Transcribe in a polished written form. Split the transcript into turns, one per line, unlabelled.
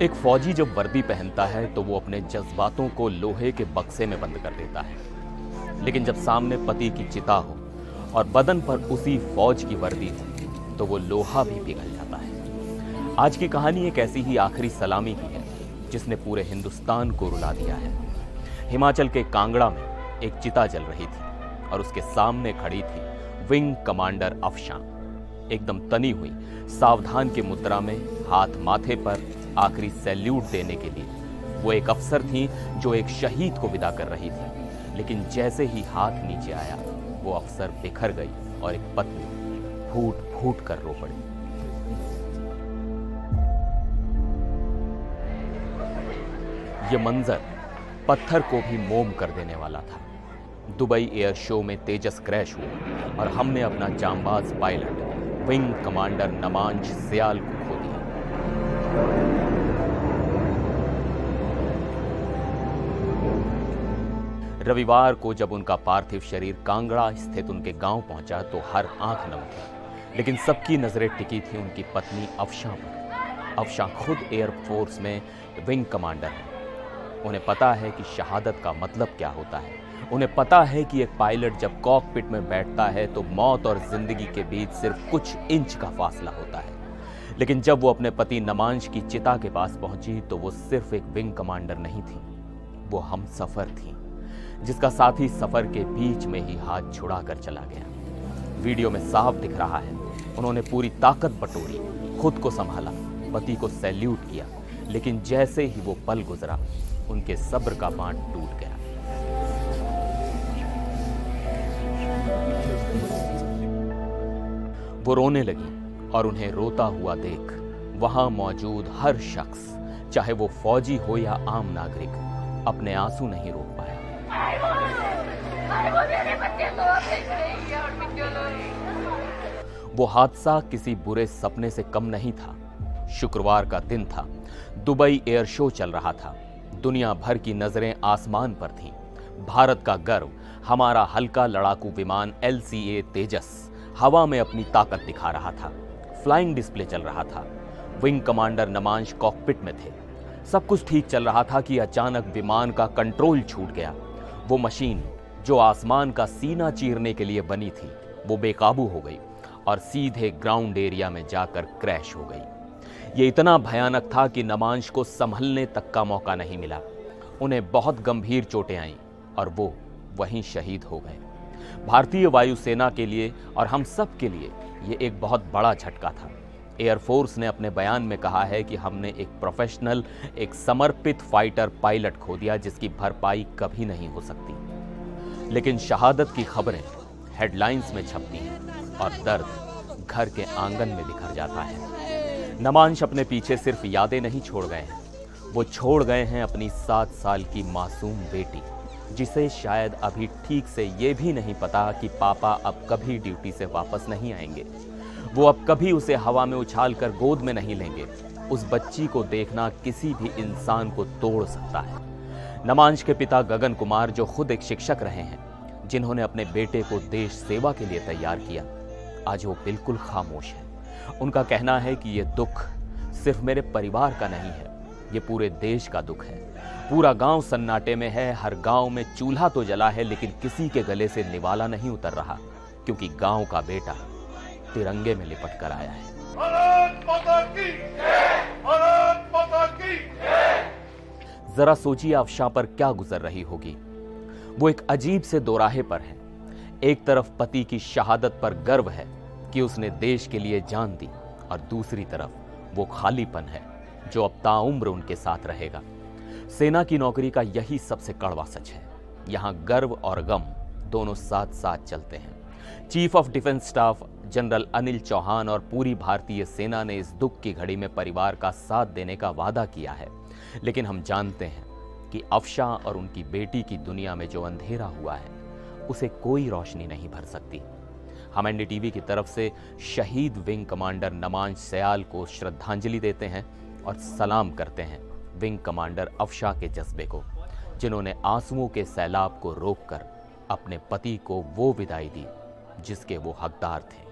एक फौजी जब वर्दी पहनता है तो वो अपने जज्बातों को लोहे के बक्से में बंद कर देता है, लेकिन जब सामने पति की चिता हो और बदन पर उसी फौज की वर्दी हो तो वो लोहा भी पिघल जाता है। आज की कहानी एक ऐसी ही आखिरी सलामी की है जिसने पूरे हिंदुस्तान को रुला दिया है। हिमाचल के कांगड़ा में एक चिता जल रही थी और उसके सामने खड़ी थी विंग कमांडर अफशां। एकदम तनी हुई सावधान की मुद्रा में, हाथ माथे पर, आखिरी सैल्यूट देने के लिए वो एक अफसर थी जो एक शहीद को विदा कर रही थी। लेकिन जैसे ही हाथ नीचे आया वो अफसर बिखर गई और एक पत्नी फूट फूट कर रो पड़ी। ये मंजर पत्थर को भी मोम कर देने वाला था। दुबई एयर शो में तेजस क्रैश हुआ और हमने अपना जांबाज pilot wing commander Namansh Sayal को खो दिया। रविवार को जब उनका पार्थिव शरीर कांगड़ा स्थित उनके गांव पहुंचा तो हर आंख नम थी, लेकिन सबकी नजरें टिकी थी उनकी पत्नी अफशां पर। अफशां खुद एयरफोर्स में विंग कमांडर है। उन्हें पता है कि शहादत का मतलब क्या होता है। उन्हें पता है कि एक पायलट जब कॉकपिट में बैठता है तो मौत और जिंदगी के बीच सिर्फ कुछ इंच का फासला होता है। लेकिन जब वो अपने पति नमांश की चिता के पास पहुंची तो वो सिर्फ एक विंग कमांडर नहीं थी, वो हमसफर थी जिसका साथी सफर के बीच में ही हाथ छुड़ा कर चला गया। वीडियो में साफ दिख रहा है उन्होंने पूरी ताकत बटोरी, खुद को संभाला, पति को सैल्यूट किया, लेकिन जैसे ही वो पल गुजरा उनके सब्र का बांध टूट गया। वो रोने लगी और उन्हें रोता हुआ देख वहां मौजूद हर शख्स, चाहे वो फौजी हो या आम नागरिक, अपने आंसू नहीं रोक पाया। वो हादसा किसी बुरे सपने से कम नहीं था। शुक्रवार का दिन था, दुबई एयर शो चल रहा था, दुनिया भर की नजरें आसमान पर थीं। भारत का गर्व, हमारा हल्का लड़ाकू विमान LCA तेजस हवा में अपनी ताकत दिखा रहा था। फ्लाइंग डिस्प्ले चल रहा था। विंग कमांडर नमांश कॉकपिट में थे। सब कुछ ठीक चल रहा था कि अचानक विमान का कंट्रोल छूट गया। वो मशीन जो आसमान का सीना चीरने के लिए बनी थी वो बेकाबू हो गई और सीधे ग्राउंड एरिया में जाकर क्रैश हो गई। ये इतना भयानक था कि नमांश को संभलने तक का मौका नहीं मिला। उन्हें बहुत गंभीर चोटें आईं और वो वहीं शहीद हो गए। भारतीय वायुसेना के लिए और हम सब के लिए ये एक बहुत बड़ा झटका था। एयरफोर्स ने अपने बयान में कहा है कि हमने एक प्रोफेशनल, एक समर्पित फाइटर पायलट खो दिया जिसकी भरपाई कभी नहीं हो सकती। लेकिन शहादत की खबरें हेडलाइंस में छपती हैं और दर्द घर के आंगन में बिखर जाता है। नमांश अपने पीछे सिर्फ यादें नहीं छोड़ गए हैं, वो छोड़ गए हैं अपनी 7 साल की मासूम बेटी, जिसे शायद अभी ठीक से ये भी नहीं पता कि पापा अब कभी ड्यूटी से वापस नहीं आएंगे। वो अब कभी उसे हवा में उछालकर गोद में नहीं लेंगे। उस बच्ची को देखना किसी भी इंसान को तोड़ सकता है। नमांश के पिता गगन कुमार, जो खुद एक शिक्षक रहे हैं, जिन्होंने अपने बेटे को देश सेवा के लिए तैयार किया, आज वो बिल्कुल खामोश है। उनका कहना है कि ये दुख सिर्फ मेरे परिवार का नहीं है, ये पूरे देश का दुख है। पूरा गांव सन्नाटे में है। हर गांव में चूल्हा तो जला है लेकिन किसी के गले से निवाला नहीं उतर रहा, क्योंकि गांव का बेटा तिरंगे में लिपट कर आया है। भारत माता की जय! भारत माता की जय! जरा सोचिए अफशां पर क्या गुजर रही होगी। वो एक अजीब से दोराहे पर है। एक तरफ पति की शहादत पर गर्व है कि उसने देश के लिए जान दी, और दूसरी तरफ वो खालीपन है जो अब ताउम्र उनके साथ रहेगा। सेना की नौकरी का यही सबसे कड़वा सच है। यहाँ गर्व और गम दोनों साथ साथ चलते हैं। Chief of defence staff general Anil Chauhan और पूरी भारतीय सेना ने इस दुख की घड़ी में परिवार का साथ देने का वादा किया है, लेकिन हम जानते हैं कि अफशां और उनकी बेटी की दुनिया में जो अंधेरा हुआ है उसे कोई रोशनी नहीं भर सकती। हम NDTV की तरफ से शहीद विंग कमांडर नमांश सयाल को श्रद्धांजलि देते हैं और सलाम करते हैं विंग कमांडर अफशां के जज्बे को, जिन्होंने आंसुओं के सैलाब को रोककर अपने पति को वो विदाई दी जिसके वो हकदार थे।